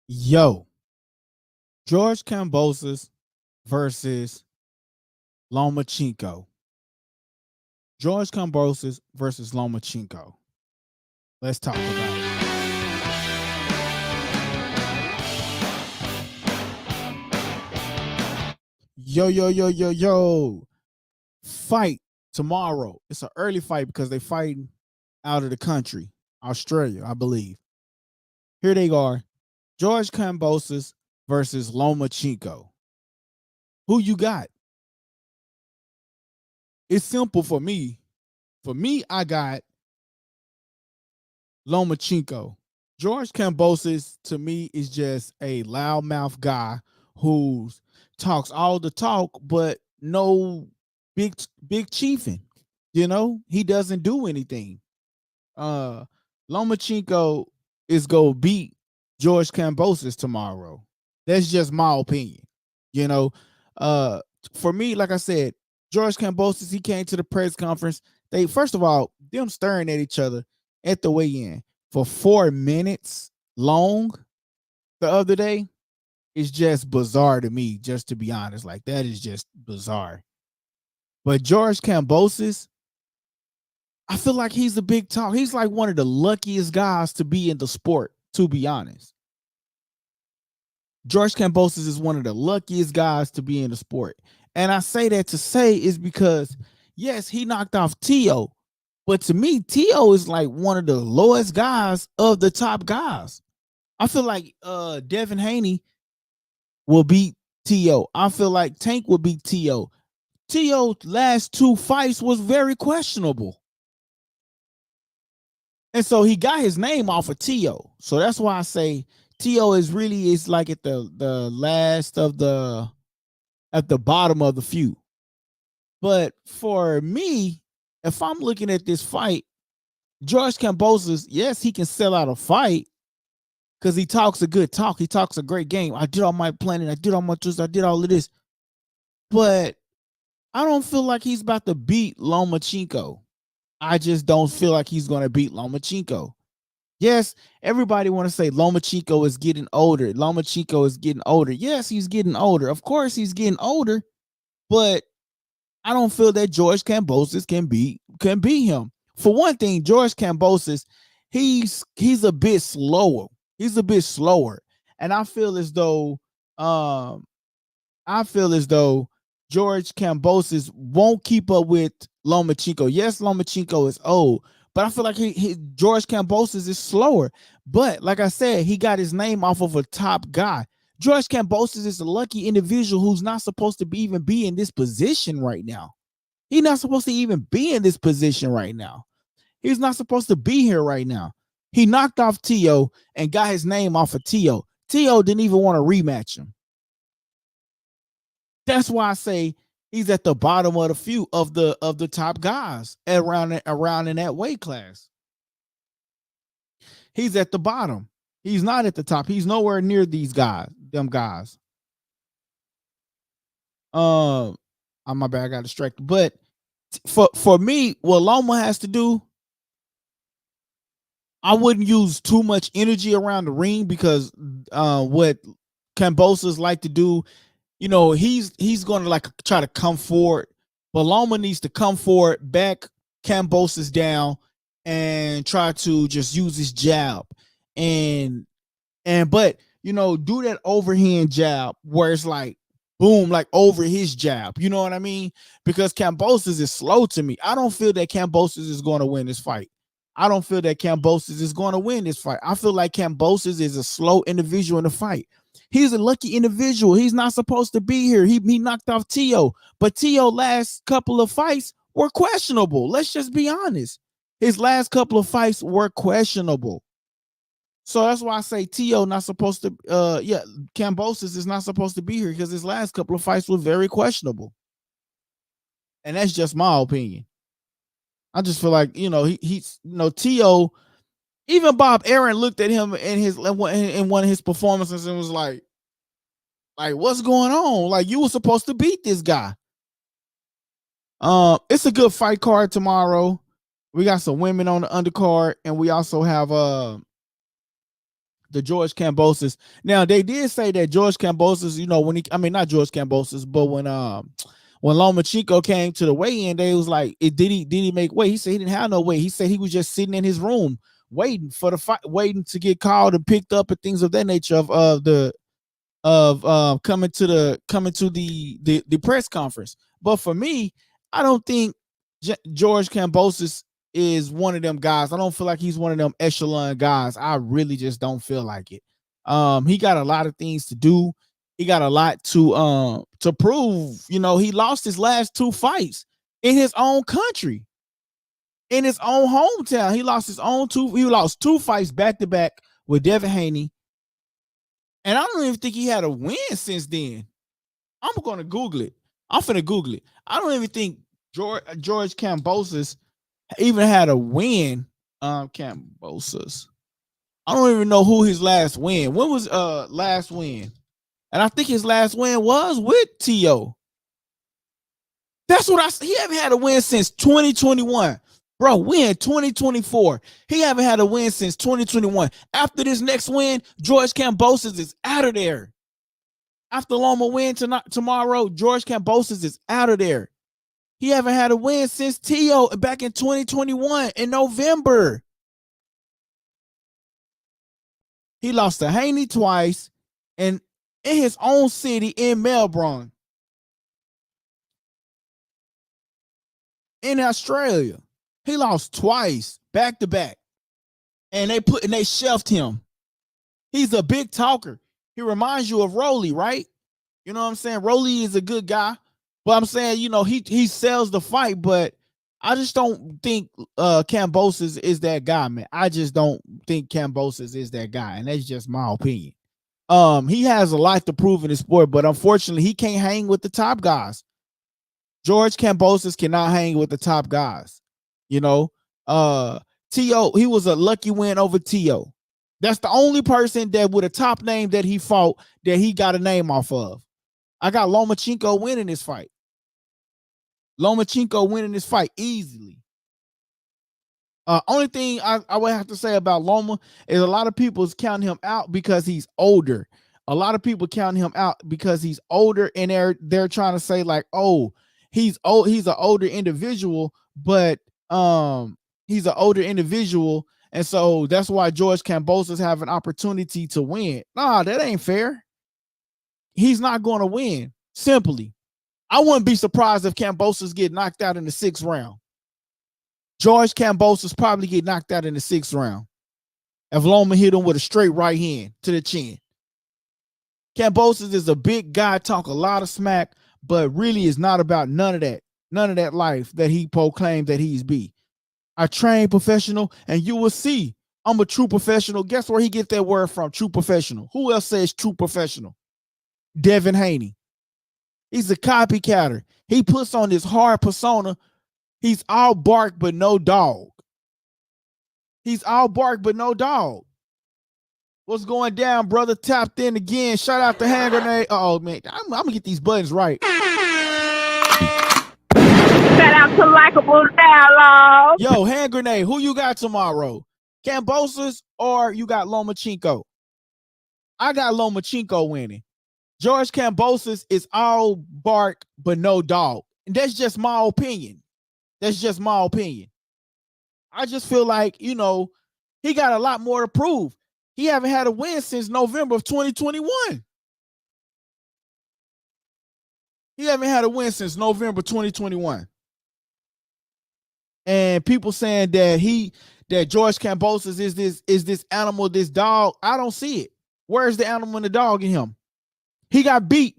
Yo, George Kambosos versus Lomachenko. George Kambosos versus Lomachenko. Let's talk about it. Yo. Fight tomorrow. It's an early fight because they fighting out of the country, Australia, I believe. Here they are. George Kambosos versus Lomachenko. Who you got? It's simple for me. For me, I got Lomachenko. George Kambosos to me is just a loudmouth guy who talks all the talk, but no big chiefing. You know, he doesn't do anything. Lomachenko is gonna beat George Kambosos tomorrow. That's just my opinion. You know, uh, for me, like I said, George Kambosos, he came to the press conference. They first of all, them staring at each other at the weigh-in for 4 minutes long the other day is just bizarre to me, just to be honest. Like, that is just bizarre. But George Kambosos, I feel like he's a big talk. He's like one of the luckiest guys to be in the sport, to be honest. George Kambosos is one of the luckiest guys to be in the sport. And I say that to say is because, yes, he knocked off Teo, but to me, Teo is like one of the lowest guys of the top guys. I feel like Devin Haney will beat Teo. I feel like Tank will beat Teo. Teo's last two fights was very questionable. And so he got his name off of Teo. So that's why I say Teo is like at the last of the at the bottom of the few. But for me, if I'm looking at this fight, George Kambosos, yes, he can sell out a fight because he talks a good talk. He talks a great game. I did all my planning. I did all my tricks. I did all of this. But I don't feel like he's about to beat Lomachenko. I just don't feel like he's going to beat Lomachenko. Yes, everybody want to say Lomachenko is getting older. Lomachenko is getting older. Yes, he's getting older. Of course, he's getting older. But I don't feel that George Kambosos can beat him. For one thing, George Kambosos, he's a bit slower. He's a bit slower, and I feel as though George Kambosos won't keep up with Lomachenko. Yes, Lomachenko is old, but I feel like George Kambosos is slower. But like I said, he got his name off of a top guy. George Kambosos is a lucky individual who's not supposed to even be in this position right now. He's not supposed to even be in this position right now. He's not supposed to be here right now. He knocked off Teo and got his name off of Teo. Teo didn't even want to rematch him. That's why I say he's at the bottom of the few of the top guys around in that weight class. He's at the bottom. He's not at the top. He's nowhere near these guys, them guys. My bad, I got distracted. But for me, what Loma has to do, I wouldn't use too much energy around the ring because what Kambosos like to do, you know, he's going to like try to come forward, but Loma needs to come forward, back Kambosos down, and try to just use his jab, but you know, do that overhand jab where it's like boom, like over his jab. You know what I mean? Because Kambosos is slow to me. I don't feel that Kambosos is going to win this fight. I don't feel that Kambosos is going to win this fight. I feel like Kambosos is a slow individual in the fight. He's a lucky individual. He's not supposed to be here. He knocked off Teo, but Teo last couple of fights were questionable. Let's just be honest. His last couple of fights were questionable. So that's why I say Teo not supposed to. Kambosos is not supposed to be here because his last couple of fights were very questionable, and that's just my opinion. I just feel like he's Teo. Even Bob Arum looked at him in one of his performances and was like what's going on? Like, you were supposed to beat this guy. It's a good fight card tomorrow. We got some women on the undercard, and we also have the George Kambosos. Now they did say that George Kambosos, not George Kambosos, but when Lomachenko came to the weigh-in, they was like, did he make weight? He said he didn't have no weight. He said he was just sitting in his room waiting for the fight, waiting to get called and picked up and things of that nature coming to the press conference. But for me, I don't think George Kambosos is one of them guys. I don't feel like he's one of them echelon guys. I really just don't feel like it. He got a lot of things to do. He got a lot to prove. He lost his last 2 fights in his own country, in his own hometown. He lost he lost 2 fights back to back with Devin Haney. And I don't even think he had a win since then. I'm going to Google it. I'm finna Google it. I don't even think George Kambosos even had a win. Kambosos. I don't even know who his last win. When was last win? And I think his last win was with Teo. That's what he haven't had a win since 2021. Bro, we in 2024. He haven't had a win since 2021. After this next win, George Kambosos is out of there. After Loma win tomorrow, George Kambosos is out of there. He haven't had a win since Teo back in 2021 in November. He lost to Haney twice and in his own city in Melbourne, in Australia. He lost twice back to back, and they shelved him. He's a big talker. He reminds you of Rolly, right? You know what I'm saying? Rolly is a good guy, but I'm saying, he sells the fight, but I just don't think Kambosos is that guy, man. I just don't think Kambosos is that guy, and that's just my opinion. He has a lot to prove in the sport, but unfortunately, he can't hang with the top guys. George Kambosos cannot hang with the top guys. Teo, he was a lucky win over Teo. That's the only person that with a top name that he fought that he got a name off of. I got Lomachenko winning this fight. Lomachenko winning this fight easily. Only thing I would have to say about Loma is a lot of people is counting him out because he's older. A lot of people counting him out because he's older, and they're trying to say like, oh, he's old. He's an older individual, but he's an older individual, and so that's why George Kambosos have an opportunity to win. Nah, that ain't fair. He's not going to win. Simply, I wouldn't be surprised if Kambosos get knocked out in the 6th round. George Kambosos probably get knocked out in the 6th round if Loma hit him with a straight right hand to the chin. Kambosos is a big guy, talk a lot of smack, but really is not about none of that life that he proclaimed that he's be. I train professional, and you will see I'm a true professional. Guess where he get that word from? True professional. Who else says true professional? Devin Haney. He's a copycatter. He puts on this hard persona. He's all bark but no dog. He's all bark but no dog. What's going down, brother? Tapped in again. Shout out to Hand Grenade. Oh man, I'm gonna get these buttons right. Shout out to Likeabledialogue. Yo, Hand Grenade, who you got tomorrow? Kambosos or you got Lomachenko? I got Lomachenko winning. George Kambosos is all bark but no dog. And that's just my opinion. That's just my opinion. I just feel like, he got a lot more to prove. He haven't had a win since November of 2021. He haven't had a win since November 2021. And people saying that George Kambosos is this animal, this dog. I don't see it. Where's the animal and the dog in him? He got beat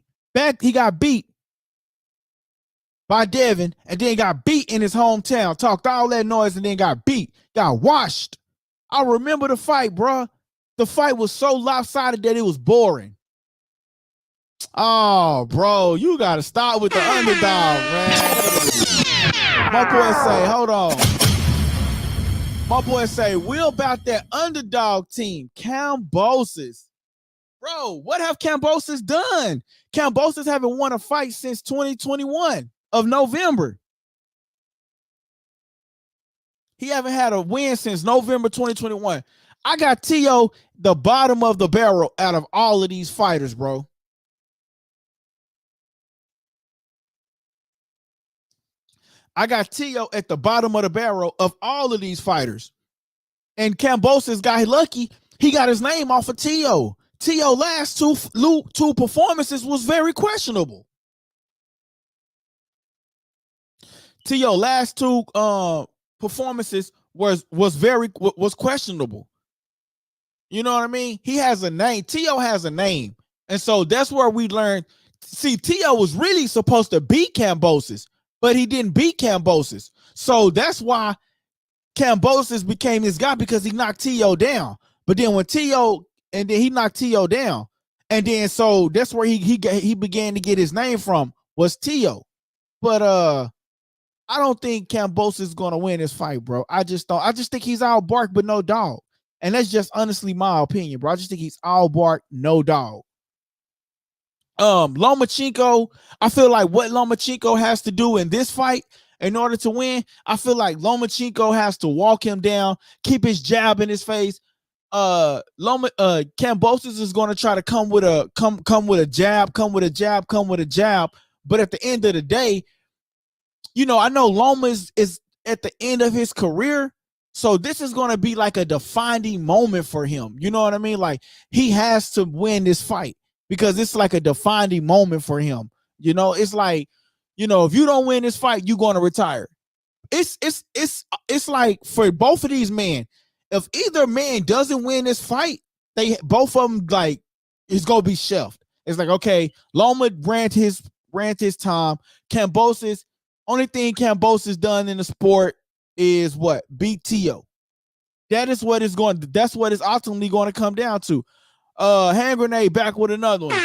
by Devin, and then got beat in his hometown. Talked all that noise and then got beat. Got washed. I remember the fight, bro. The fight was so lopsided that it was boring. Oh, bro, you got to start with the underdog, man. My boy say, hold on. My boy say, we about that underdog team, Kambosos. Bro, what have Kambosos done? Kambosos haven't won a fight since 2021 of November. He haven't had a win since November 2021. I got Teo the bottom of the barrel out of all of these fighters, bro. I got Teo at the bottom of the barrel of all of these fighters. And Kambosos got lucky. He got his name off of Teo. Teo last two performances was very questionable. Teo last two performances was questionable. You know what I mean? He has a name. Teo has a name. And so that's where we learned. See, Teo was really supposed to beat Kambosos, but he didn't beat Kambosos. So that's why Kambosos became his guy, because he knocked Teo down. But then when he knocked Teo down. And then so that's where he began to get his name from, was Teo. But I don't think Kambosos is gonna win this fight, bro. I just think he's all bark but no dog. And that's just honestly my opinion, bro. I just think he's all bark, no dog. Lomachenko, I feel like what Lomachenko has to do in this fight in order to win, I feel like Lomachenko has to walk him down, keep his jab in his face. Kambosos is going to try to come with a jab. But at the end of the day, you know, I know Loma is at the end of his career. So this is going to be like a defining moment for him. You know what I mean? Like, he has to win this fight because it's like a defining moment for him. You know, it's like, you know, if you don't win this fight, you're going to retire. It's like for both of these men, if either man doesn't win this fight, both of them, like, it's going to be shelved. It's like, okay, Loma ran his time. Kambosos, only thing Kambosos done in the sport is what? Beat Teo. That's what it's ultimately going to come down to. Hand Grenade back with another one.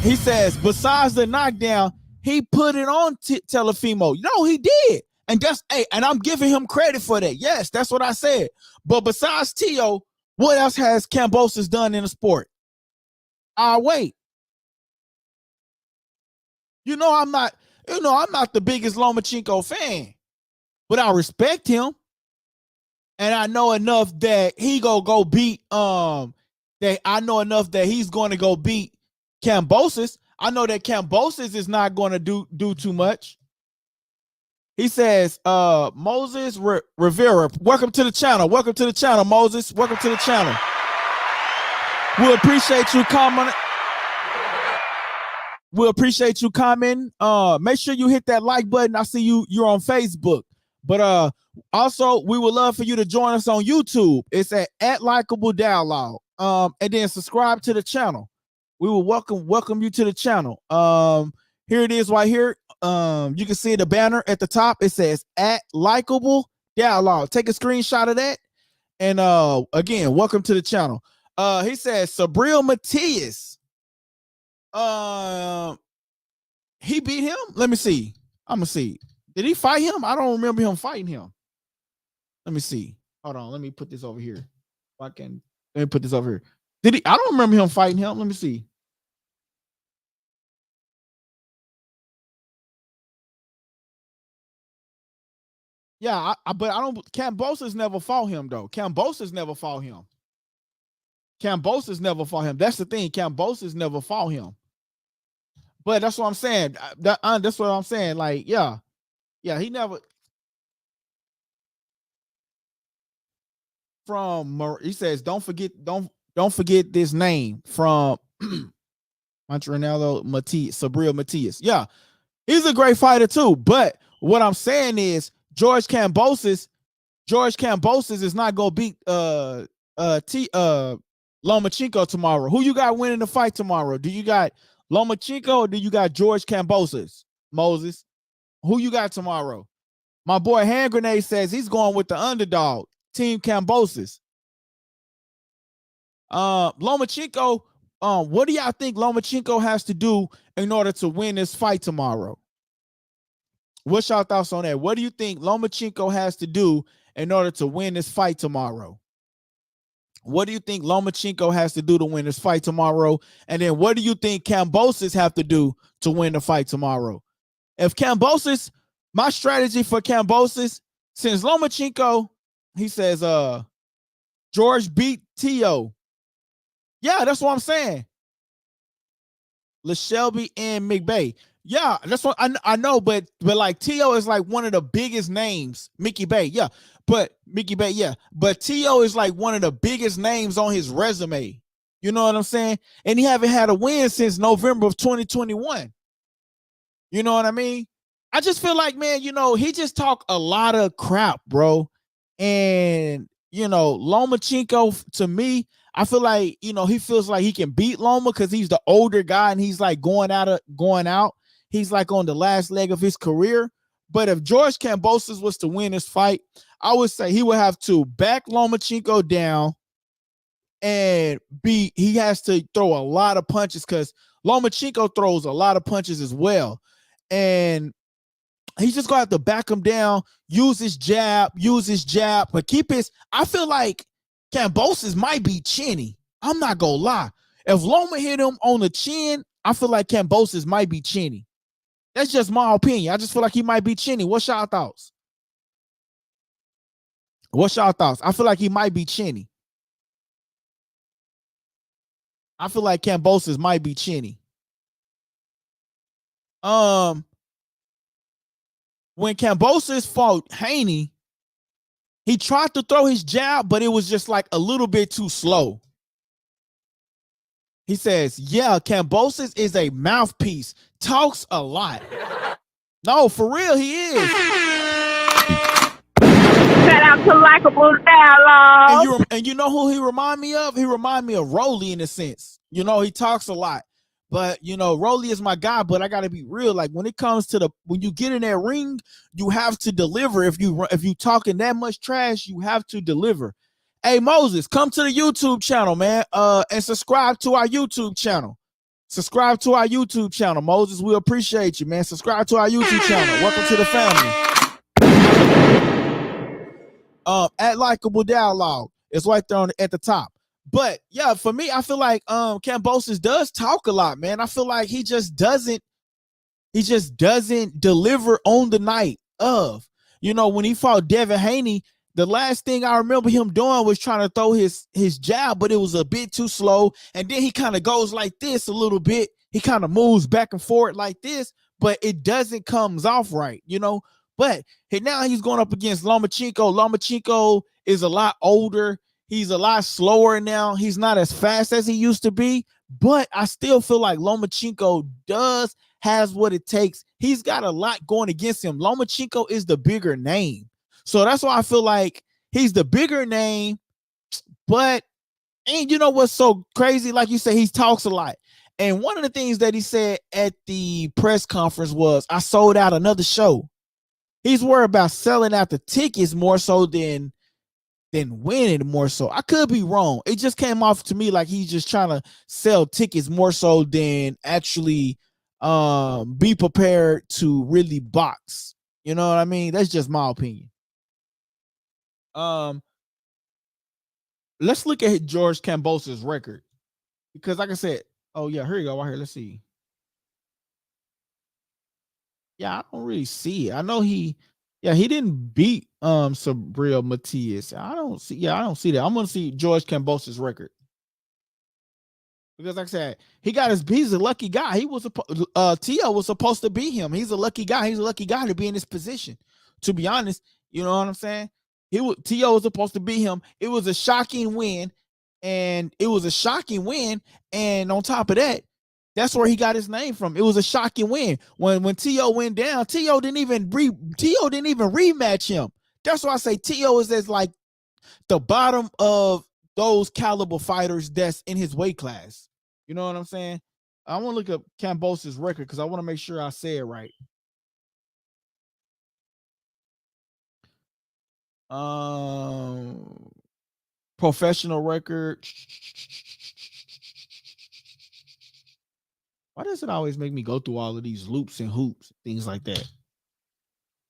He says, besides the knockdown, he put it on Teofimo. No, he did. And and I'm giving him credit for that. Yes, that's what I said. But besides Teo, what else has Kambosos done in the sport? Wait. I'm not the biggest Lomachenko fan, but I respect him. And I know enough that he go beat that I know enough that he's going to go beat Kambosos. I know that Kambosos is not going to do too much. He says, Moses Rivera, welcome to the channel. Welcome to the channel, Moses. Welcome to the channel. We appreciate you commenting. Make sure you hit that like button. I see you're on Facebook. But also, we would love for you to join us on YouTube. It's at Likeabledialogue. And then subscribe to the channel. We will welcome you to the channel. Here it is right here. You can see the banner at the top. It says at Likeabledialogue. Take a screenshot of that. And again, welcome to the channel. He says Sabril Matias. He beat him. Let me see. I'm gonna see. Did he fight him? I don't remember him fighting him. Let me see. Hold on. Let me put this over here. Let me put this over here. Did he? I don't remember him fighting him. Let me see. Yeah, but I don't. Kambosos never fought him though. Kambosos never fought him. That's the thing. Kambosos never fought him. But that's what I'm saying. That's what I'm saying. Like, yeah, he never. He says, don't forget this name from Montreal Sabril Matias. Yeah, he's a great fighter too. But what I'm saying is George Kambosos is not gonna beat Lomachenko tomorrow. Who you got winning the fight tomorrow? Do you got Lomachenko or do you got George Kambosos? Moses, who you got tomorrow? My boy Hand Grenade says he's going with the underdog, Team Kambosos. Lomachenko, what do y'all think Lomachenko has to do in order to win this fight tomorrow? What's y'all thoughts on that? What do you think Lomachenko has to do in order to win this fight tomorrow? What do you think Lomachenko has to do to win this fight tomorrow? And then what do you think Kambosos have to do to win the fight tomorrow? If Kambosos, my strategy for Kambosos, since Lomachenko, he says, George beat Teo. Yeah, that's what I'm saying. LaShelby and McBay. Yeah, that's what I know, but like Teo is like one of the biggest names. Mickey Bay, yeah. But Mickey Bay, yeah. But Teo is like one of the biggest names on his resume. You know what I'm saying? And he haven't had a win since November of 2021. You know what I mean? I just feel like, man, he just talk a lot of crap, bro. And, Lomachenko, to me, I feel like, he feels like he can beat Loma because he's the older guy and he's like going out. He's like on the last leg of his career. But if George Kambosos was to win this fight, I would say he would have to back Lomachenko down and he has to throw a lot of punches because Lomachenko throws a lot of punches as well. And he's just gonna have to back him down, use his jab, but I feel like Kambosos might be chinny. I'm not gonna lie. If Loma hit him on the chin, I feel like Kambosos might be chinny. That's just my opinion. I just feel like he might be chinny. What's y'all thoughts? I feel like he might be chinny. I feel like Kambosos might be chinny. When Kambosos fought Haney, he tried to throw his jab, but it was just like a little bit too slow. He says, yeah, Kambosos is a mouthpiece, talks a lot. No, for real, he is. Shout out to Likeable Dialogue. And you know who he remind me of? He remind me of Rolly in a sense. He talks a lot. But Rolly is my guy, but I gotta be real. Like when it comes to when you get in that ring, you have to deliver. If you talking that much trash, you have to deliver. Hey Moses, come to the YouTube channel, man. And subscribe to our YouTube channel. Moses. We appreciate you, man. Subscribe to our YouTube channel. Welcome to the family. At Likeable Dialogue. It's right there at the top. But yeah, for me, I feel like Kambosos does talk a lot, man. I feel like he just doesn't deliver on the night of. When he fought Devin Haney, the last thing I remember him doing was trying to throw his jab, but it was a bit too slow. And then he kind of goes like this a little bit. He kind of moves back and forth like this, but it doesn't comes off right, But now he's going up against Lomachenko. Lomachenko is a lot older. He's a lot slower now. He's not as fast as he used to be, but I still feel like Lomachenko has what it takes. He's got a lot going against him. Lomachenko is the bigger name. So that's why I feel like he's the bigger name, and you know what's so crazy? Like you said, he talks a lot. And one of the things that he said at the press conference was, I sold out another show. He's worried about selling out the tickets more so than winning more so. I could be wrong. It just came off to me like he's just trying to sell tickets more so than actually be prepared to really box. You know what I mean? That's just my opinion. Let's look at George Kambosos' record. Because like I said, oh yeah, here you go, right here. Let's see. Yeah, I don't really see it. I know he didn't beat Sabril Matias. I don't see that. I'm gonna see George Kambosos' record. Because like I said, he's a lucky guy. He was Teo was supposed to beat him. He's a lucky guy. He's a lucky guy to be in this position. To be honest, you know what I'm saying? Teo was supposed to beat him. It was a shocking win, and on top of that, that's where he got his name from. It was a shocking win. When Teo went down, Teo didn't even rematch him. That's why I say Teo is as like the bottom of those caliber fighters that's in his weight class. You know what I'm saying? I want to look up Kambosos' record because I want to make sure I say it right. Professional record. Why does it always make me go through all of these loops and hoops, things like that?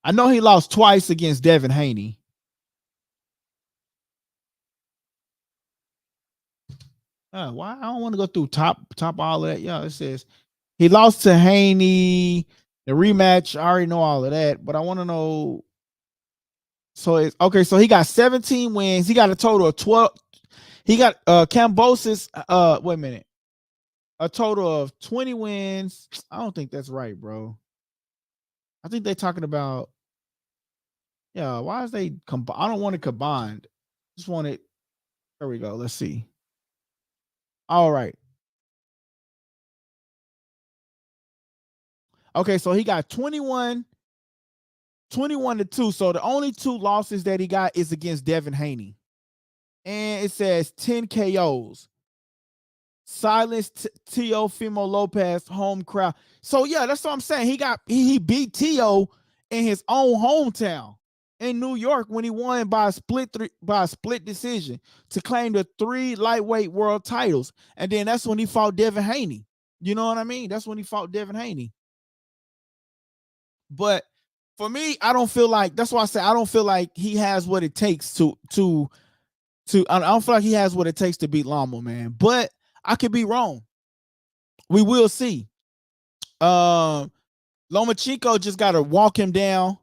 I know he lost twice against Devin Haney. Why I don't want to go through top all of that. Yeah, it says he lost to Haney. The rematch, I already know all of that, but I want to know So it's okay. So he got 17 wins. He got a total of 12. He got Kambosos. Wait a minute. A total of 20 wins. I don't think that's right, bro. I think they're talking about. Yeah. Why is they? I don't want it combined. Just want it. There we go. Let's see. All right. Okay. So he got 21 to 2. So the only 2 losses that he got is against Devin Haney. And it says 10 KOs. Silenced Teofimo Lopez home crowd. So yeah, that's what I'm saying. He beat Teo in his own hometown in New York when he won by a split decision to claim the 3 lightweight world titles. And then that's when he fought Devin Haney. You know what I mean? That's when he fought Devin Haney. But for me, I don't feel like, that's why I say I don't feel like he has what it takes to I don't feel like he has what it takes to beat Loma, man. But I could be wrong. We will see. Lomachenko just got to walk him down.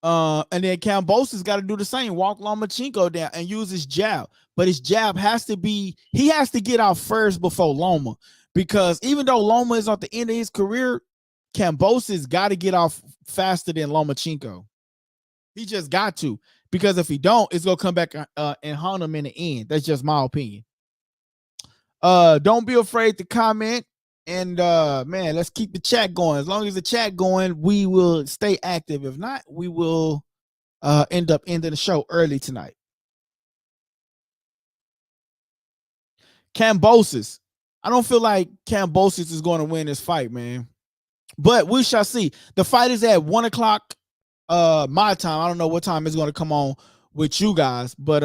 And then Kambosos got to do the same. Walk Lomachenko down and use his jab. But his jab has to be, he has to get out first before Loma. Because even though Loma is at the end of his career, Kambosos got to get off faster than Lomachenko. He just got to. Because if he don't, it's going to come back and haunt him in the end. That's just my opinion. Don't be afraid to comment. And man, let's keep the chat going. As long as the chat going, we will stay active. If not, we will end up ending the show early tonight. Kambosos. I don't feel like Kambosos is going to win this fight, man. But we shall see. The fight is at 1 o'clock my time. I don't know what time it's going to come on with you guys, but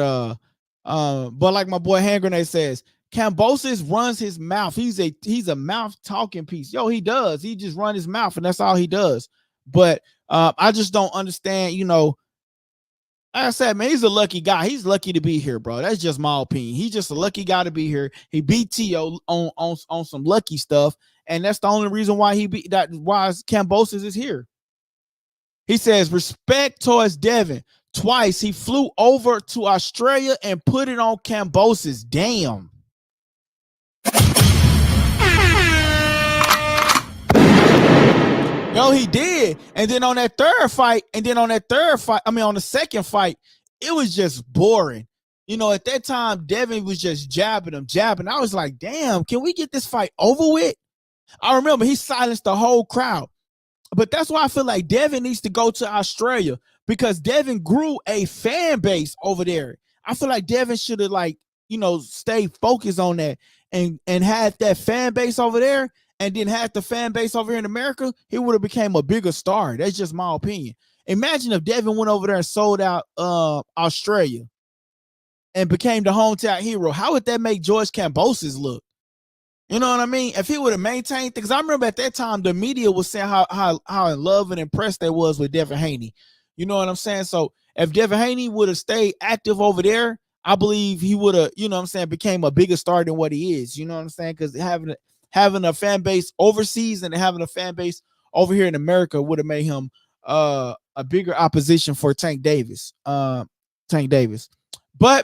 like my boy Hand Grenade says, Kambosos runs his mouth. He's a mouth talking piece. Yo, he does. He just run his mouth, and that's all he does. But I just don't understand, you know. Like I said, man, he's a lucky guy. He's lucky to be here, bro. That's just my opinion. He's just a lucky guy to be here. He beat Teo on some lucky stuff, and that's the only reason why why Kambosos is here. He says, respect towards Devin. Twice he flew over to Australia and put it on Kambosos. Damn. No, he did. And then on that third fight, on the second fight, it was just boring. You know, at that time, Devin was just jabbing. I was like, damn, can we get this fight over with? I remember he silenced the whole crowd. But that's why I feel like Devin needs to go to Australia, because Devin grew a fan base over there. I feel like Devin should have, like, you know, stayed focused on that and had that fan base over there, and then had the fan base over here in America. He would have became a bigger star. That's just my opinion. Imagine if Devin went over there and sold out Australia and became the hometown hero. How would that make George Kambosos look? You know what I mean? If he would have maintained, because I remember at that time the media was saying how in love and impressed they was with Devin Haney. You know what I'm saying? So if Devin Haney would have stayed active over there, I believe he would have, you know what I'm saying, became a bigger star than what he is. You know what I'm saying? Because having a fan base overseas and having a fan base over here in America would have made him a bigger opposition for Tank Davis. But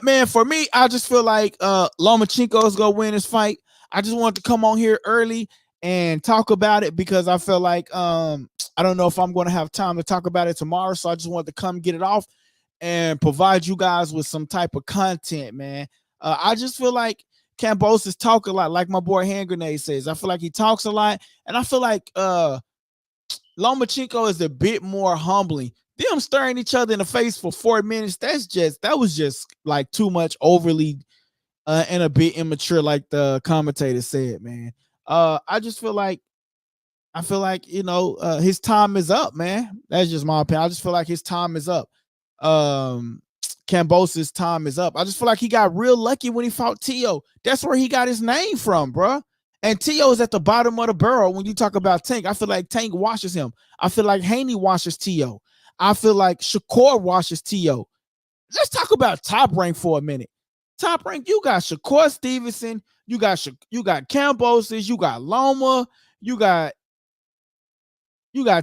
man, for me, I just feel like Lomachenko is gonna win this fight. I just wanted to come on here early and talk about it, because I feel like I don't know if I'm going to have time to talk about it tomorrow. So I just wanted to come get it off and provide you guys with some type of content, man. I just feel like Kambosos talk a lot, like my boy Hand Grenade says. I feel like he talks a lot, and I feel like Lomachenko is a bit more humbling. Them staring each other in the face for 4 minutes, that was just like too much, overly and a bit immature, like the commentator said, man. I feel like, you know, his time is up, man. That's just my opinion. I just feel like his time is up. Kambosos' time is up. I just feel like he got real lucky when he fought Teo. That's where he got his name from, bro. And Teo is at the bottom of the barrel when you talk about Tank. I feel like Tank washes him. I feel like Haney washes Teo. I feel like Shakur washes Teo. Let's talk about Top Rank for a minute. Top Rank, you got Shakur Stevenson, you got Kambosos, you got Loma, you got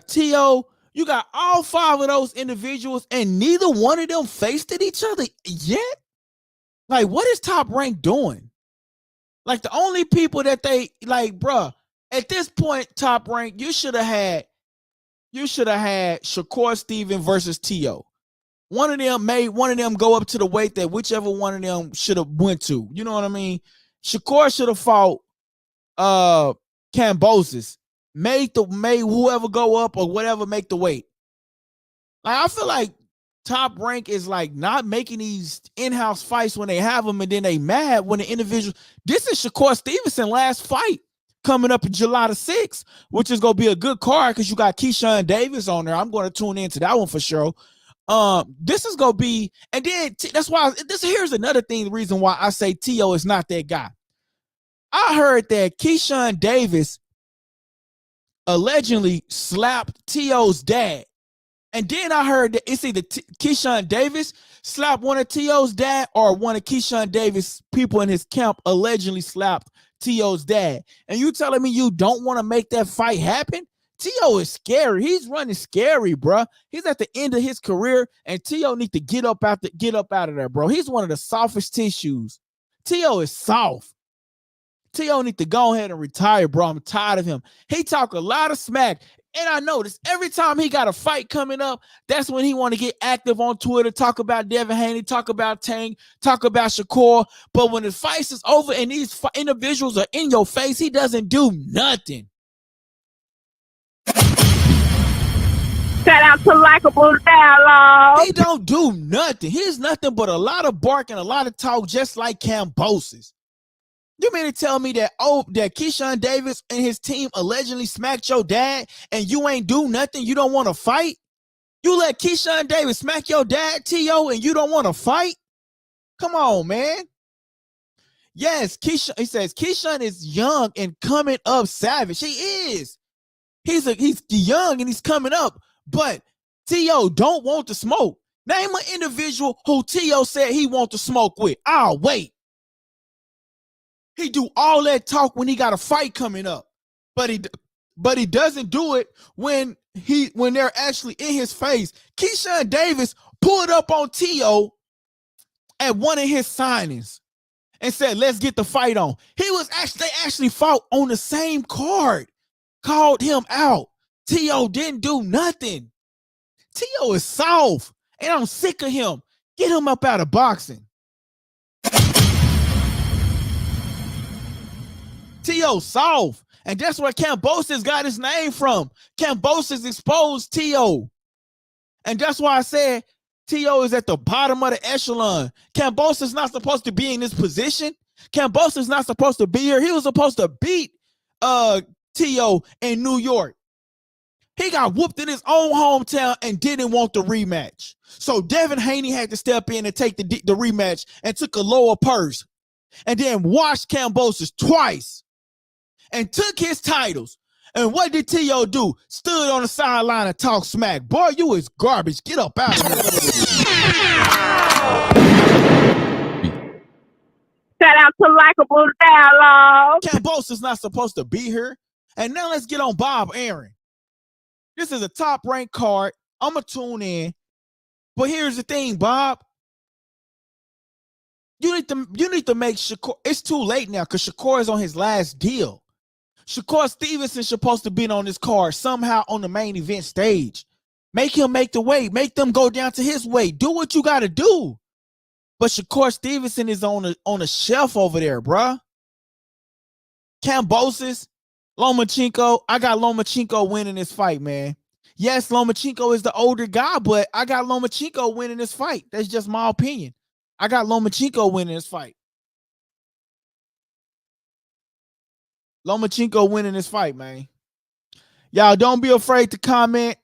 Teo, You got all 5 of those individuals, and neither one of them faced each other yet. Like, what is Top Rank doing? Like, the only people that they like, bruh, at this point, Top Rank, you should have had Shakur Stevenson versus Tio. One of them made one of them go up to the weight that whichever one of them should have went to. You know what I mean? Shakur should have fought Kambosos. Made whoever go up or whatever make the weight. Like, I feel like Top Rank is like not making these in-house fights when they have them, and then they mad when the individual. This is Shakur Stevenson last fight coming up in July the 6th, which is gonna be a good card because you got Keyshawn Davis on there. I'm gonna tune into that one for sure. This is gonna be, and then that's why here's another thing. The reason why I say Tio is not that guy. I heard that Keyshawn Davis allegedly slapped Tio's dad. And then I heard that it's either Keyshawn Davis slapped one of Tio's dad or one of Keyshawn Davis people in his camp allegedly slapped Tio's dad. And you telling me you don't want to make that fight happen? Tio is scary. He's running scary, bro. He's at the end of his career, and Tio needs to get up out of there, bro. He's one of the softest tissues. Tio is soft. Tio need to go ahead and retire, bro. I'm tired of him. He talk a lot of smack. And I noticed every time he got a fight coming up, that's when he want to get active on Twitter, talk about Devin Haney, talk about Tang, talk about Shakur. But when the fight is over and these individuals are in your face, he doesn't do nothing. Shout out to Likeable Dialogue. He don't do nothing. He's nothing but a lot of bark and a lot of talk, just like Kambosos. You mean to tell me that that Keyshawn Davis and his team allegedly smacked your dad and you ain't do nothing? You don't want to fight? You let Keyshawn Davis smack your dad, T.O., and you don't want to fight? Come on, man. Yes, Keyshawn, he says Keyshawn is young and coming up savage. He is. He's young and he's coming up, but T.O. don't want to smoke. Name an individual who T.O. said he want to smoke with. I'll wait. He do all that talk when he got a fight coming up, but he doesn't do it when they're actually in his face. Keyshawn Davis pulled up on T.O. at one of his signings and said, "Let's get the fight on." They actually fought on the same card. Called him out. T.O. didn't do nothing. T.O. is soft, and I'm sick of him. Get him up out of boxing. T.O. soft, and that's where Kambosos got his name from. Kambosos exposed T.O. And that's why I said T.O. is at the bottom of the echelon. Kambosos is not supposed to be in this position. Kambosos is not supposed to be here. He was supposed to beat T.O. in New York. He got whooped in his own hometown and didn't want the rematch. So Devin Haney had to step in and take the rematch and took a lower purse and then washed Kambosos twice and took his titles. And what did T.O. do? Stood on the sideline and talked smack. Boy, you is garbage. Get up out of here. Shout out to Likeable Dialogue. Kambosos is not supposed to be here. And now let's get on Bob Arum. This is a top-ranked card. I'm going to tune in. But here's the thing, Bob. You need to make Shakur. It's too late now because Shakur is on his last deal. Shakur Stevenson supposed to be on this card somehow on the main event stage. Make him make the weight. Make them go down to his weight. Do what you got to do. But Shakur Stevenson is on a shelf over there, bruh. Kambosos, Lomachenko. I got Lomachenko winning this fight, man. Yes, Lomachenko is the older guy, but I got Lomachenko winning this fight. That's just my opinion. I got Lomachenko winning this fight. Lomachenko winning this fight, man. Y'all don't be afraid to comment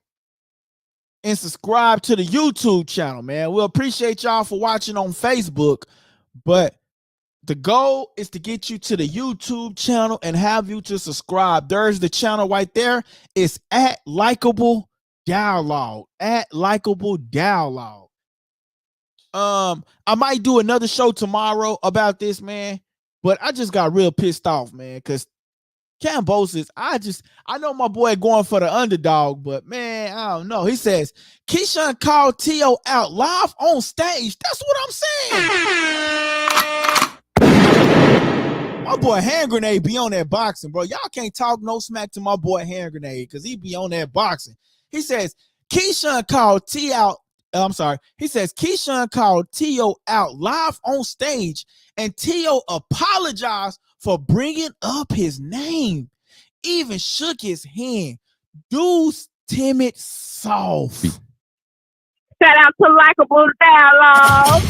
and subscribe to the YouTube channel, man. We appreciate y'all for watching on Facebook, but the goal is to get you to the YouTube channel and have you to subscribe. There's the channel right there. It's at Likeable Dialogue. At Likeable Dialogue. I might do another show tomorrow about this, man. But I just got real pissed off, man, because Kambosos, I know my boy going for the underdog, but man, I don't know. He says, Keyshawn called Tio out live on stage. That's what I'm saying. My boy Hand Grenade be on that boxing, bro. Y'all can't talk no smack to my boy Hand Grenade because he be on that boxing. He says, Keyshawn called T out. I'm sorry. He says, Keyshawn called Tio out live on stage, and Tio apologized for bringing up his name. Even shook his hand. Dude's timid, soft. Shout out to Likeable Dialogue.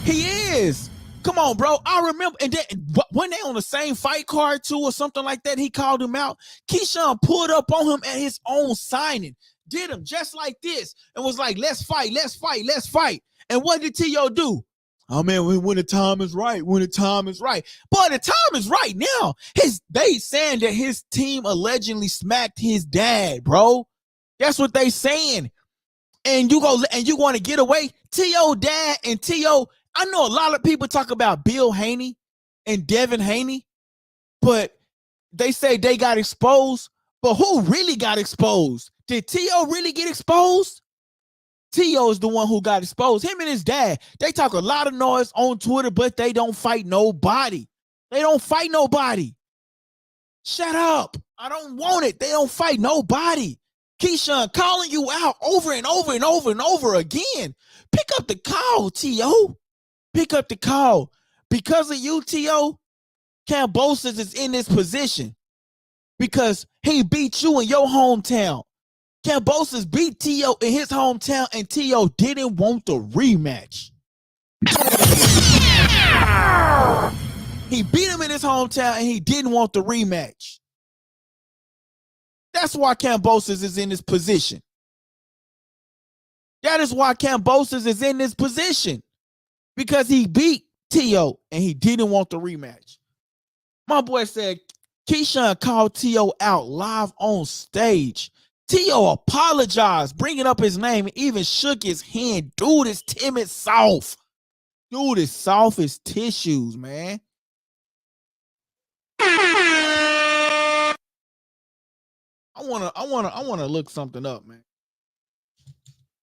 He is. Come on, bro. I remember, and then when they on the same fight card too, or something like that, he called him out. Keyshawn pulled up on him at his own signing, did him just like this, and was like, "Let's fight, let's fight, let's fight." And what did Tio do? Oh man, when the time is right, when the time is right. But the time is right now. They saying that his team allegedly smacked his dad, bro. That's what they saying. And you want to get away. Tio dad and Tio. I know a lot of people talk about Bill Haney and Devin Haney, but they say they got exposed. But who really got exposed? Did Tio really get exposed? Tio is the one who got exposed. Him and his dad, they talk a lot of noise on Twitter, but they don't fight nobody. They don't fight nobody. Shut up. I don't want it. They don't fight nobody. Keyshawn calling you out over and over and over and over again. Pick up the call, Tio. Pick up the call. Because of you, Tio, Kambosos is in this position because he beat you in your hometown. Kambosos beat Tio in his hometown, and Tio didn't want the rematch. He beat him in his hometown, and he didn't want the rematch. That's why Kambosos is in this position. That is why Kambosos is in this position. Because he beat Tio, and he didn't want the rematch. My boy said, Keyshawn called Tio out live on stage. Tio apologized, bringing up his name, and even shook his hand. Dude is timid, soft. Dude is soft as tissues, man. I wanna look something up, man.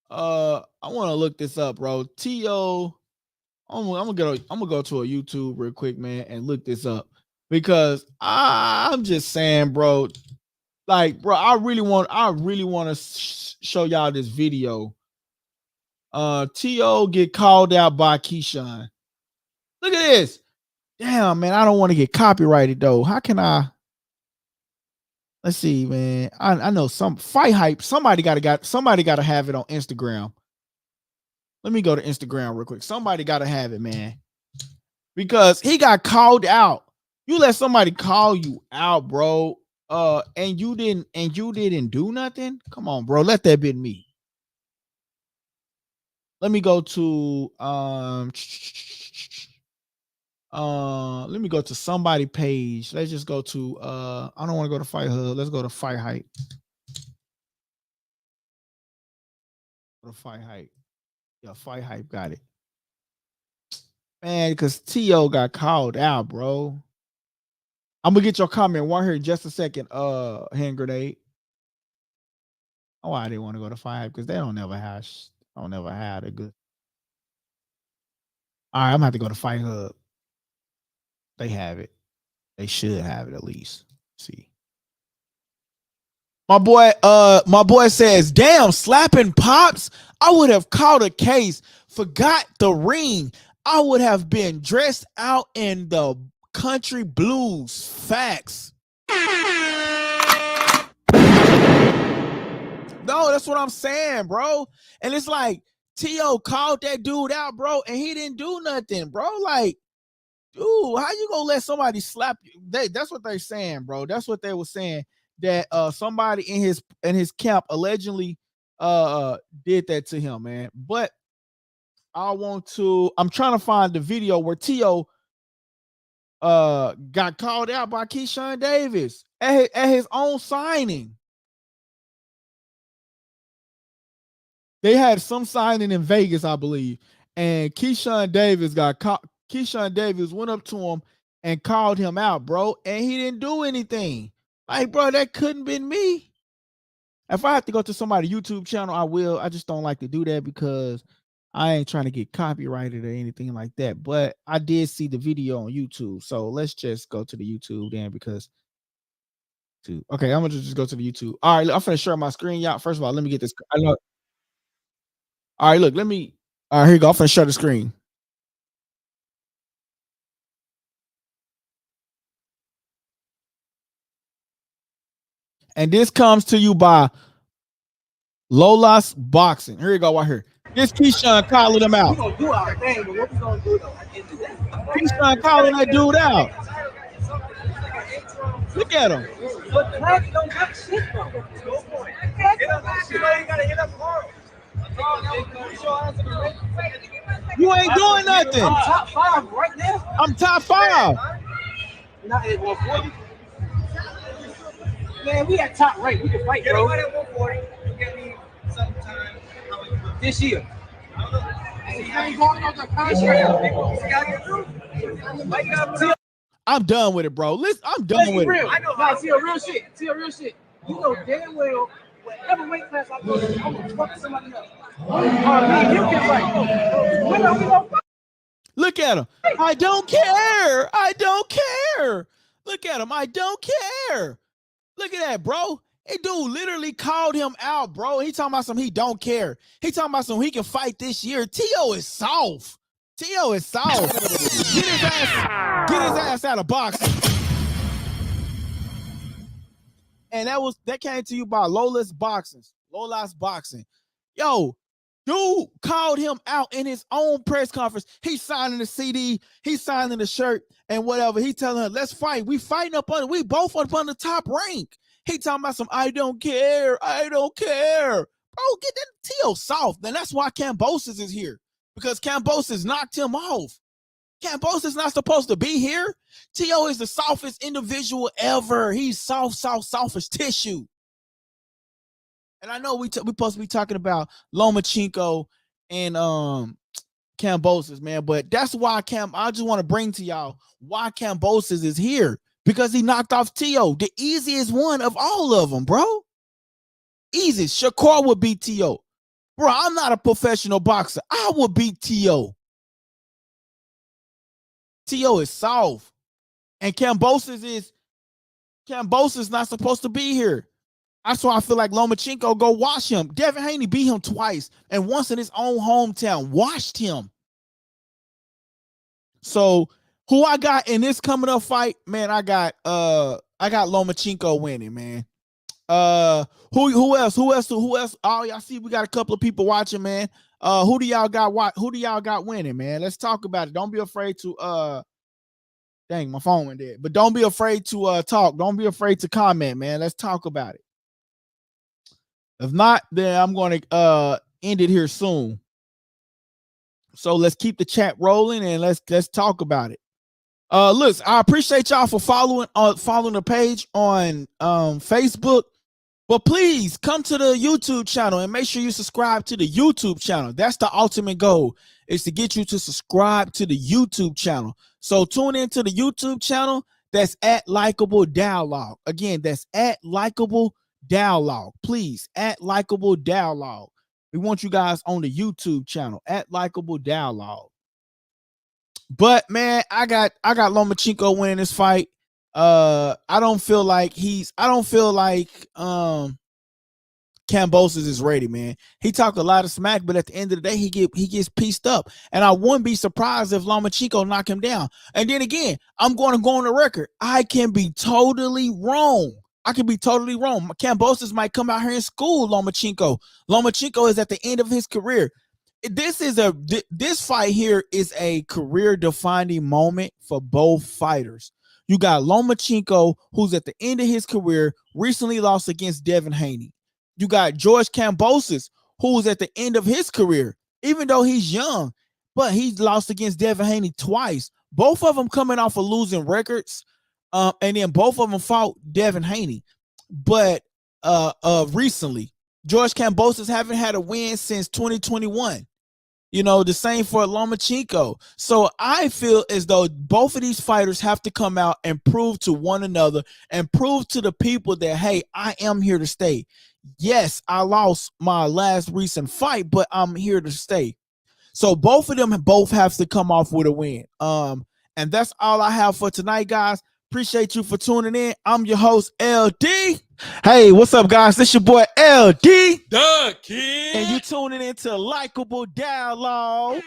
I wanna look this up, bro. Tio, I'm gonna go to a YouTube real quick, man, and look this up because I'm just saying, bro. Like, bro, I really want to show y'all this video. Tio get called out by Keyshawn. Look at this. Damn, man, I don't want to get copyrighted though. How can I? Let's see, man. I know some fight hype. Somebody gotta have it on Instagram. Let me go to Instagram real quick. Somebody gotta have it, man. Because he got called out. You let somebody call you out, bro. And you didn't do nothing. Come on, bro. Let that be me. Let me go to let me go to somebody page. Let's just go to I don't want to go to Fight Hub. Let's go to Fight Hype. Go to Fight Hype. Yeah, Fight Hype got it. Man, because Tio got called out, bro. I'm gonna get your comment one here in just a second. Hand Grenade. Oh, I didn't want to go to Five because they don't never have a good. All right, I'm gonna have to go to Fight Hub. They have it. They should have it at least. Let's see. My boy says, damn, slapping pops. I would have caught a case, forgot the ring. I would have been dressed out in the country blues. Facts. No, that's what I'm saying, bro. And it's like Tio called that dude out, bro, and he didn't do nothing, bro. Like, dude, how you gonna let somebody slap you? That's what they're saying, bro. That's what they were saying, that somebody in his camp allegedly did that to him, man. But I'm trying to find the video where Tio got called out by Keyshawn Davis at his own signing. They had some signing in Vegas, I believe, and Keyshawn Davis got caught. Keyshawn Davis went up to him and called him out, bro, and he didn't do anything. Like, bro, that couldn't been me. If I have to go to somebody's YouTube channel, I will. I just don't like to do that because I ain't trying to get copyrighted or anything like that. But I did see the video on YouTube. So let's just go to the YouTube then because okay, I'm gonna just go to the YouTube. All right, I'm gonna share my screen, y'all. First of all, let me get this. I know. All right, look, let me. All right, here you go. I'm gonna share the screen. And this comes to you by Lola's Boxing. Here you go, right here. This Keyshawn calling him out. We're gonna do our thing, but what we gonna do though? Keyshawn calling that dude out. Look at him. But the Blacks don't got shit though. Go for it. You know you gotta hit up hard. You ain't doing nothing. I'm top 5 right now. I'm top 5. Not at 140. Man, we at top rank. We can fight, bro. Get at 140. You get me sometime this year. I'm done with it, bro. Listen, I'm done with it. I know. Nah, see a real shit. See a real shit. You know damn well, whatever weight class I go to, I'm gonna fuck somebody else. Me, you can fight. Look at him. I don't care. I don't care. Look at him. I don't care. Look at that, bro. That dude literally called him out, bro. He talking about something he don't care. He talking about something he can fight this year. T.O. is soft. T.O. is soft. Get his ass out of boxing. And that came to you by Lola's Boxing. Lola's Boxing. Yo, dude called him out in his own press conference. He's signing the CD. He's signing the shirt and whatever. He telling her, let's fight. We fighting up on it. We both up on the top rank. He talking about some, I don't care. I don't care. Bro, get that T.O. soft. Then that's why Kambosos is here. Because Kambosos knocked him off. Kambosos is not supposed to be here. T.O. is the softest individual ever. He's soft as tissue. And I know we supposed to be talking about Lomachenko and Kambosos, man. But that's why I just want to bring to y'all why Kambosos is here. Because he knocked off T.O., the easiest one of all of them, bro. Easiest. Shakur would beat T.O. Bro, I'm not a professional boxer. I would beat T.O. T.O. is soft. And Kambosos not supposed to be here. That's why I feel like Lomachenko go watch him. Devin Haney beat him twice. And once in his own hometown. Watched him. So who I got in this coming up fight, man, I got Lomachenko winning, man. Who else? Oh, y'all see we got a couple of people watching, man. Who do y'all got winning, man? Let's talk about it. Don't be afraid to dang, my phone went dead. But don't be afraid to talk. Don't be afraid to comment, man. Let's talk about it. If not, then I'm going to end it here soon. So let's keep the chat rolling and let's talk about it. Look, I appreciate y'all for following the page on Facebook. But please come to the YouTube channel and make sure you subscribe to the YouTube channel. That's the ultimate goal, is to get you to subscribe to the YouTube channel. So tune into the YouTube channel. That's at Likeabledialogue. Again, that's at Likeabledialogue. Please, at Likeabledialogue. We want you guys on the YouTube channel at Likeabledialogue. But man, I got Lomachenko winning this fight. I don't feel like Kambosos is ready, man. He talked a lot of smack, but at the end of the day, he gets pieced up. And I wouldn't be surprised if Lomachenko knock him down. And then again, I'm going to go on the record. I can be totally wrong. Kambosos might come out here and school Lomachenko. Lomachenko is at the end of his career. This fight here is a career-defining moment for both fighters. You got Lomachenko, who's at the end of his career, recently lost against Devin Haney. You got George Kambosos, who's at the end of his career, even though he's young, but he lost against Devin Haney twice. Both of them coming off of losing records, and then both of them fought Devin Haney. But recently, George Kambosos haven't had a win since 2021. You know, the same for Lomachenko. So I feel as though both of these fighters have to come out and prove to one another and prove to the people that, hey, I am here to stay. Yes, I lost my last recent fight, but I'm here to stay. So both of them both have to come off with a win. And that's all I have for tonight, guys. Appreciate you for tuning in. I'm your host, LD. Hey, what's up, guys? This your boy, LD. The Kid. And you tuning into Likeable Dialogue.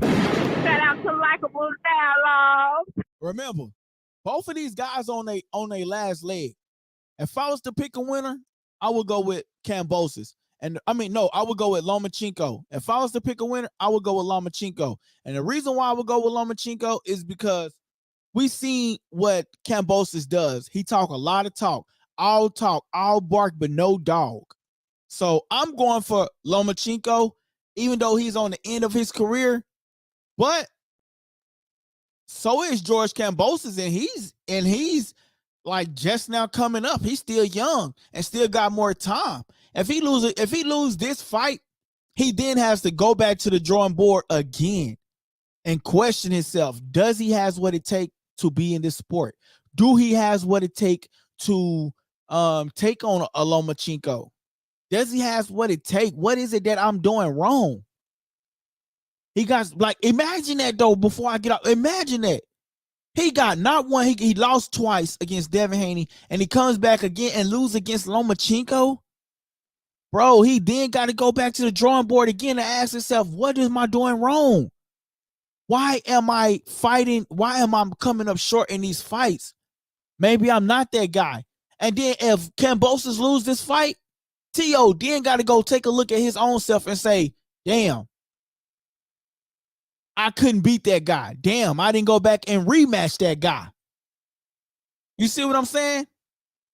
Shout out to Likeable Dialogue. Remember, both of these guys on their last leg. If I was to pick a winner, I would go with Kambosos. I would go with Lomachenko. If I was to pick a winner, I would go with Lomachenko. And the reason why I would go with Lomachenko is because we see what Kambosos does. He talk a lot of talk, all bark, but no dog. So I'm going for Lomachenko, even though he's on the end of his career. But so is George Kambosos, and he's like just now coming up. He's still young and still got more time. If he lose this fight, he then has to go back to the drawing board again and question himself. Does he has what it takes to be in this sport? Do he has what it takes to take on a Lomachenko? Does he has what it takes? What is it that I'm doing wrong? He got, like, imagine that though, before I get out. Imagine that. He got not one, he lost twice against Devin Haney, and he comes back again and lose against Lomachenko. Bro, he then got to go back to the drawing board again and ask himself, what am I doing wrong? Why am I fighting? Why am I coming up short in these fights? Maybe I'm not that guy. And then if Kambosos lose this fight, T.O. then got to go take a look at his own self and say, damn, I couldn't beat that guy. Damn, I didn't go back and rematch that guy. You see what I'm saying?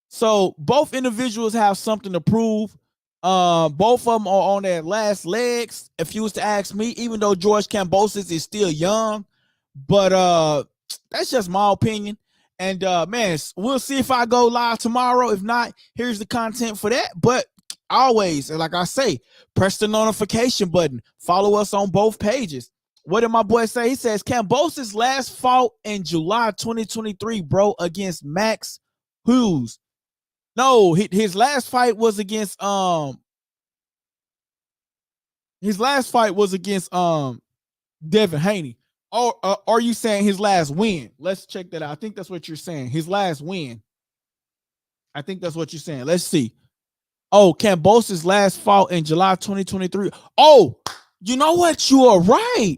So both individuals have something to prove. Both of them are on their last legs, if you was to ask me, even though George Kambosos is still young. But that's just my opinion. And man, we'll see if I go live tomorrow. If not, here's the content for that. But always, and like I say, press the notification button. Follow us on both pages. What did my boy say? He says Kambosos last fought in July 2023, bro, against Max Hughes. No, his last fight was against Devin Haney. Or are you saying his last win? Let's check that out. I think that's what you're saying. His last win. I think that's what you're saying. Let's see. Oh, Kambosos last fought in July 2023. Oh, you know what? You are right.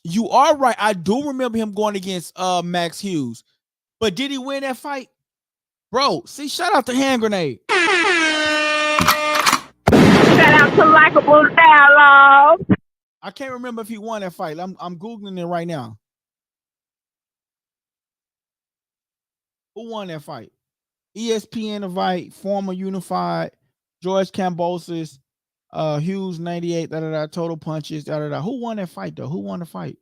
You are right. I do remember him going against Max Hughes. But did he win that fight? Bro, see, shout out to Hand Grenade. Shout out to Likeable Dialogue. I can't remember if he won that fight. I'm Googling it right now. Who won that fight? ESPN fight, former Unified, George Kambosos, Hughes 98, total punches, Who won that fight though? Who won the fight?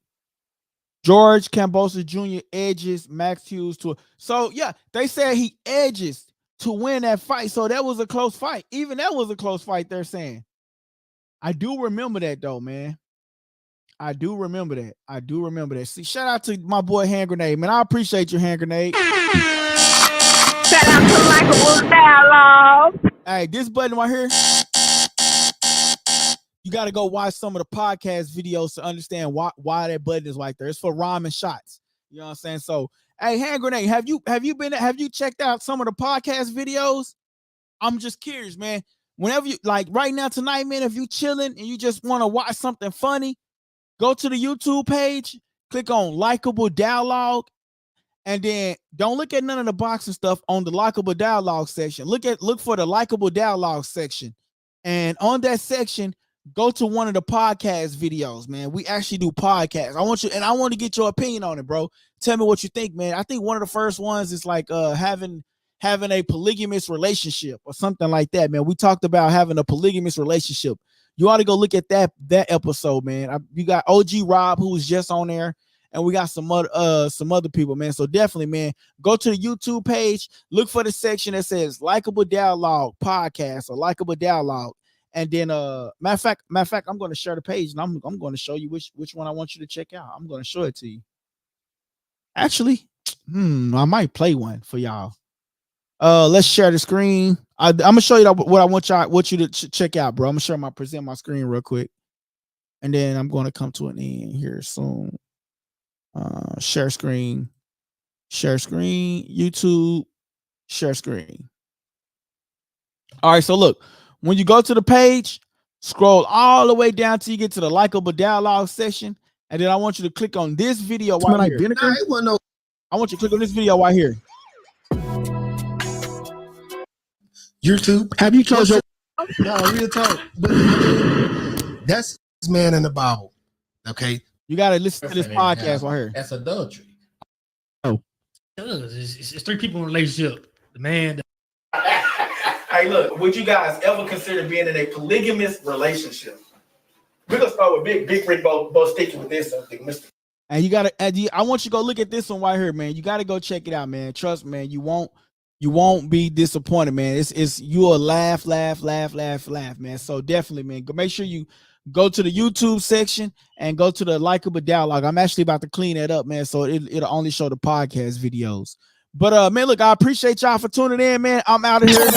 George Kambosos Jr. edges Max Hughes to. So yeah, they said he edges to win that fight. So that was a close fight. Even that was a close fight, they're saying. I do remember that though, man. I do remember that. See, shout out to my boy Hand Grenade, man. I appreciate your Hand Grenade. Shout out to Likeable Dialogue. Hey, this button right here, you got to go watch some of the podcast videos to understand why that button is right there. It's for rhyming shots. You know what I'm saying? So, hey, Hand Grenade, have you checked out some of the podcast videos? I'm just curious, man. Whenever you, like right now tonight, man, if you chilling and you just want to watch something funny, go to the YouTube page, click on Likeable Dialogue, and then don't look at none of the boxing stuff on the Likeable Dialogue section. Look for the Likeable Dialogue section. And on that section, go to one of the podcast videos, man. We actually do podcasts. I want to get your opinion on it, bro. Tell me what you think, man. I think one of the first ones is like having a polygamous relationship or something like that, man. We talked about having a polygamous relationship. You ought to go look at that episode, man. You got OG Rob, who was just on there, and we got some other people, man. So definitely, man, go to the YouTube page, look for the section that says Likeable Dialogue Podcast or Likeable Dialogue, And then matter of fact, I'm going to share the page and I'm going to show you which one I want you to check out. I'm going to show it to you. Actually, I might play one for y'all. Let's share the screen. I'm gonna show you what I want you to check out, bro. I'm gonna present my screen real quick, and then I'm going to come to an end here soon. Share screen, YouTube, share screen. All right, so look, when you go to the page, scroll all the way down till you get to the Likeable Dialogue section, and then I want you to click on this video right here. I want you to click on this video right here. YouTube. Have you told your no real talk? But that's this man in the Bible. Okay, you gotta listen to this podcast right here. That's adultery. Oh, it's three people in a relationship. The man. Hey, look, would you guys ever consider being in a polygamous relationship? We're gonna start with Big Rick both sticking with this, Mr. And you gotta, I want you to go look at this one right here, man. You gotta go check it out, man. Trust me, man. You won't be disappointed, man. It's you'll laugh, man. So definitely, man, go make sure you go to the YouTube section and go to the Likeable Dialogue. I'm actually about to clean that up, man. So it'll only show the podcast videos. But man, look, I appreciate y'all for tuning in, man. I'm out of here.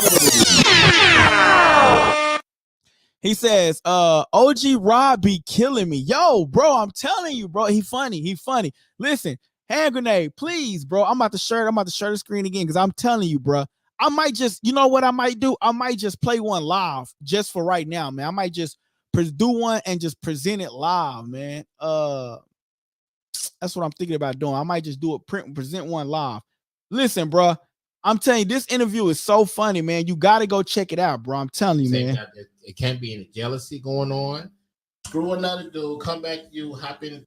He says, OG Rob be killing me. Yo, bro, I'm telling you, bro. He funny. Listen, hand grenade, please, bro. I'm about to share the screen again because I'm telling you, bro. I might just, you know what I might do? I might just play one live just for right now, man. I might just do one and just present it live, man. That's what I'm thinking about doing. I might just do it, present one live. Listen, bro, I'm telling you, this interview is so funny, man. You got to go check it out, bro. I'm telling you, man. It can't be any jealousy going on. Screw another dude, come back to you, hop in,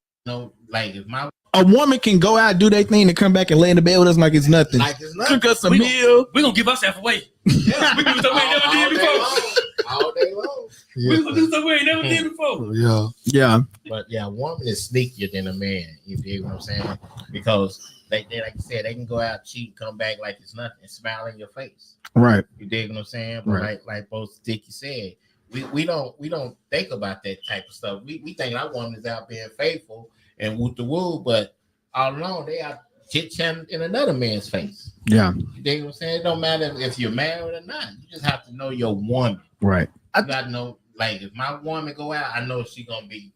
like if a woman can go out, do their thing, and come back and lay in the bed with us like it's nothing. Cook us a meal. We're going to give ourselves away. Yeah. We're going to do something we never did before. All day long. Yeah. We're going to do something we never did before. Yeah. But yeah, a woman is sneakier than a man. You dig what I'm saying? Because they like you said, they can go out, cheat, come back like it's nothing, and smile in your face. Right. You dig what I'm saying? But right. like both Dickie said, we don't think about that type of stuff. We think our woman is out being faithful and woo the woo, but all along they are chit-chatting in another man's face. Yeah. You dig what I'm saying? It don't matter if you're married or not. You just have to know your woman. Right. I gotta know, like if my woman go out, I know she gonna be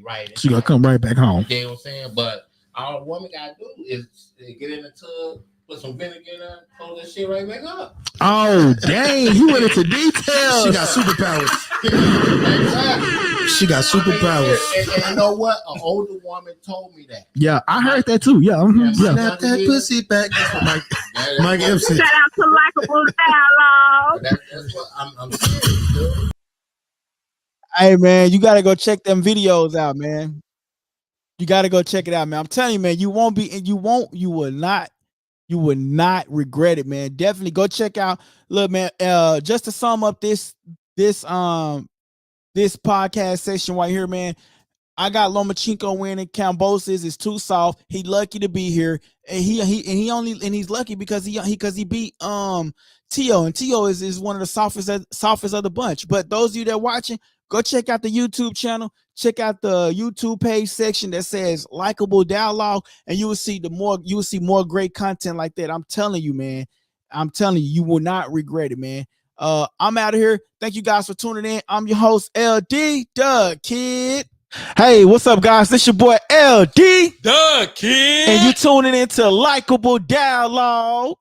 right. She gonna come right back home. You dig what I'm saying? But all a woman gotta do is get in the tub, put some vinegar in her, close that shit right back up. Oh, dang. You went into details. She got superpowers. She got superpowers. And you know what? An older woman told me that. Yeah, I heard that too. Yeah. Yeah. Snap that pussy back. That's what Mike Epson. Shout out to Likeable Dialogue. That's what I'm saying. Hey, man, you got to go check them videos out, man. You got to go check it out, man. I'm telling you, man, you will not regret it, man. Definitely go check out. Look, man, just to sum up this podcast session right here, man. I got Lomachenko winning. Kambosos is too soft. He lucky to be here, and he's lucky because he beat Teo, and Teo is one of the softest of the bunch. But those of you that watching, go check out the YouTube channel. Check out the YouTube page section that says Likeable Dialogue, and you will see more great content like that. I'm telling you, man. I'm telling you, you will not regret it, man. I'm out of here. Thank you guys for tuning in. I'm your host, LD Doug Kid. Hey, what's up, guys? This your boy LD Doug Kid. and you tuning into Likeable Dialogue.